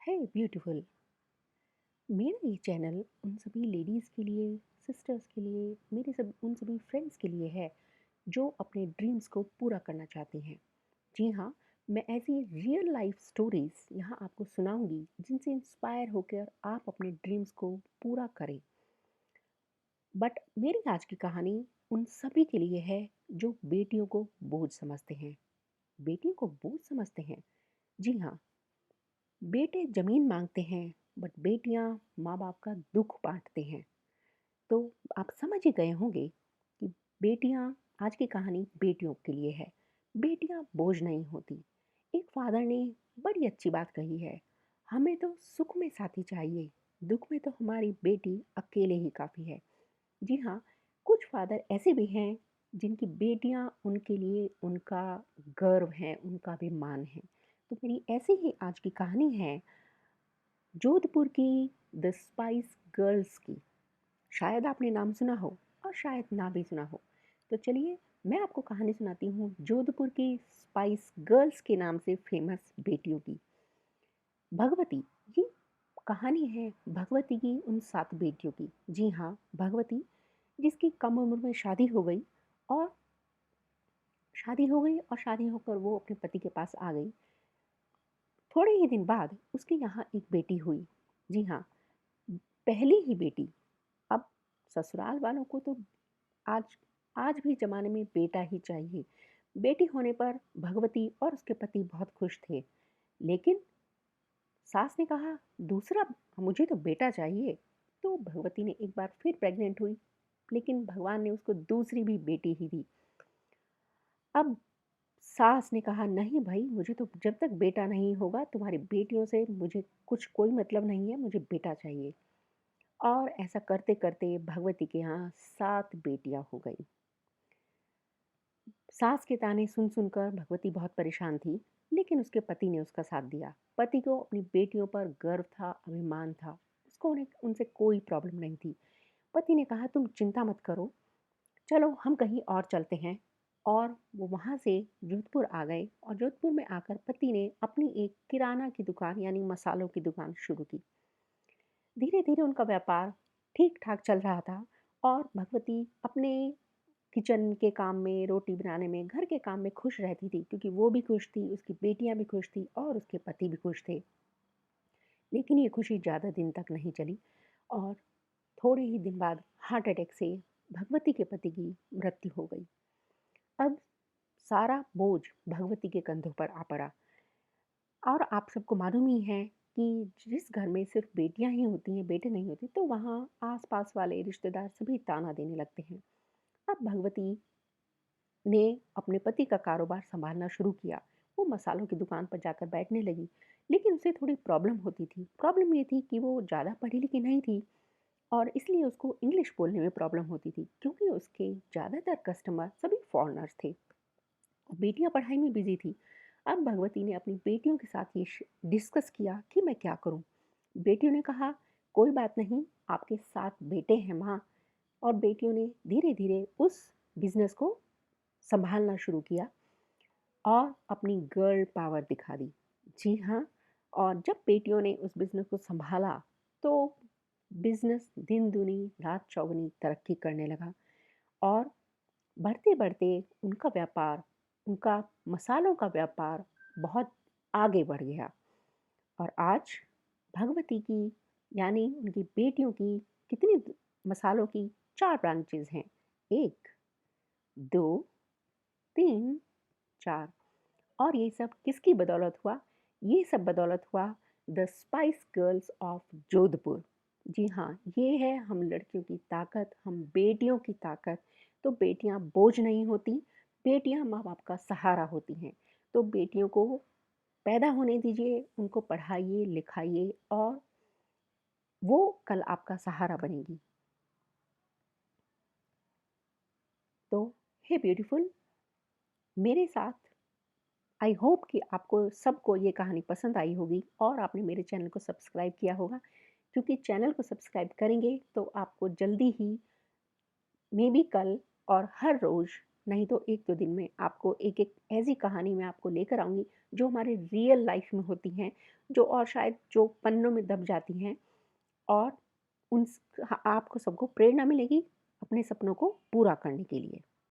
है ब्यूटीफुल। मेरा ये चैनल उन सभी लेडीज़ के लिए, सिस्टर्स के लिए, मेरे सब उन सभी फ्रेंड्स के लिए है जो अपने ड्रीम्स को पूरा करना चाहती हैं। जी हाँ, मैं ऐसी रियल लाइफ स्टोरीज यहाँ आपको सुनाऊंगी जिनसे इंस्पायर होकर आप अपने ड्रीम्स को पूरा करें। बट मेरी आज की कहानी उन सभी के लिए है जो बेटियों को बोझ समझते हैं। बेटियों को बोझ समझते हैं। जी हाँ, बेटे जमीन मांगते हैं बट बेटियां माँ बाप का दुख बांटते हैं। तो आप समझ ही गए होंगे कि बेटियां, आज की कहानी बेटियों के लिए है। बेटियां बोझ नहीं होती। एक फादर ने बड़ी अच्छी बात कही है, हमें तो सुख में साथी चाहिए, दुख में तो हमारी बेटी अकेले ही काफ़ी है। जी हाँ, कुछ फादर ऐसे भी हैं जिनकी बेटियां उनके लिए उनका गर्व है, उनका भी मान है। तो मेरी ऐसी ही आज की कहानी है जोधपुर की द स्पाइस गर्ल्स की। शायद आपने नाम सुना हो और शायद ना भी सुना हो। तो चलिए, मैं आपको कहानी सुनाती हूँ जोधपुर की स्पाइस गर्ल्स के नाम से फेमस बेटियों की। भगवती, ये कहानी है भगवती की उन 7 बेटियों की। जी हाँ, भगवती जिसकी कम उम्र में शादी हो गई और शादी होकर वो अपने पति के पास आ गई। थोड़े ही दिन बाद उसके यहाँ एक बेटी हुई। जी हाँ, पहली ही बेटी। अब ससुराल वालों को तो आज आज भी ज़माने में बेटा ही चाहिए। बेटी होने पर भगवती और उसके पति बहुत खुश थे। लेकिन सास ने कहा, दूसरा, मुझे तो बेटा चाहिए। तो भगवती ने एक बार फिर प्रेग्नेंट हुई, लेकिन भगवान ने उसको दूसरी भी बेटी ही दी। अब सास ने कहा, नहीं भाई, मुझे तो जब तक बेटा नहीं होगा तुम्हारी बेटियों से मुझे कुछ कोई मतलब नहीं है, मुझे बेटा चाहिए। और ऐसा करते करते भगवती के यहाँ 7 बेटियां हो गई। सास के ताने सुन सुनकर भगवती बहुत परेशान थी, लेकिन उसके पति ने उसका साथ दिया। पति को अपनी बेटियों पर गर्व था, अभिमान था। उसको उन्हें उनसे कोई प्रॉब्लम नहीं थी। पति ने कहा, तुम चिंता मत करो, चलो हम कहीं और चलते हैं। और वो वहाँ से जोधपुर आ गए और जोधपुर में आकर पति ने अपनी एक किराना की दुकान यानी मसालों की दुकान शुरू की। धीरे धीरे उनका व्यापार ठीक ठाक चल रहा था और भगवती अपने किचन के काम में, रोटी बनाने में, घर के काम में खुश रहती थी, क्योंकि वो भी खुश थी, उसकी बेटियां भी खुश थी और उसके पति भी खुश थे। लेकिन ये खुशी ज़्यादा दिन तक नहीं चली और थोड़े ही दिन बाद हार्ट अटैक से भगवती के पति की मृत्यु हो गई। अब सारा बोझ भगवती के कंधों पर आ पड़ा। और आप सबको मालूम ही है कि जिस घर में सिर्फ बेटियां ही होती हैं, बेटे नहीं होते, तो वहाँ आस-पास वाले रिश्तेदार सभी ताना देने लगते हैं। अब भगवती ने अपने पति का कारोबार संभालना शुरू किया। वो मसालों की दुकान पर जाकर बैठने लगी, लेकिन उसे थोड़ी प्रॉब्लम होती थी। प्रॉब्लम ये थी कि वो ज़्यादा पढ़ी लिखी नहीं थी और इसलिए उसको इंग्लिश बोलने में प्रॉब्लम होती थी, क्योंकि उसके ज़्यादातर कस्टमर सभी फॉरेनर्स थे। बेटियां पढ़ाई में बिजी थी। अब भगवती ने अपनी बेटियों के साथ ये डिस्कस किया कि मैं क्या करूं। बेटियों ने कहा, कोई बात नहीं, आपके 7 बेटे हैं माँ। और बेटियों ने धीरे धीरे उस बिजनेस को संभालना शुरू किया और अपनी गर्ल पावर दिखा दी। जी हाँ, और जब बेटियों ने उस बिजनेस को संभाला तो बिजनेस दिन दुनी रात चौगुनी तरक्की करने लगा और बढ़ते बढ़ते उनका व्यापार, उनका मसालों का व्यापार बहुत आगे बढ़ गया। और आज भगवती की, यानी उनकी बेटियों की, कितनी मसालों की 4 ब्रांचेस हैं। 1, 2, 3, 4। और ये सब किसकी बदौलत हुआ? ये सब बदौलत हुआ the Spice Girls of Jodhpur. जी हाँ, ये है हम लड़कियों की ताकत, हम बेटियों की ताकत। तो बेटियां बोझ नहीं होती, बेटियां माँ बाप का सहारा होती हैं। तो बेटियों को पैदा होने दीजिए, उनको पढ़ाइए लिखाइए और वो कल आपका सहारा बनेगी। तो हे ब्यूटीफुल, मेरे साथ, आई होप कि आपको सबको ये कहानी पसंद आई होगी और आपने मेरे चैनल को सब्सक्राइब किया होगा, क्योंकि चैनल को सब्सक्राइब करेंगे तो आपको जल्दी ही, मे बी कल और हर रोज़ नहीं तो 1-2 दिन में आपको एक-एक ऐसी कहानी मैं आपको लेकर आऊँगी, जो हमारे रियल लाइफ़ में होती हैं, जो और शायद जो पन्नों में दब जाती हैं और आपको सबको प्रेरणा मिलेगी अपने सपनों को पूरा करने के लिए।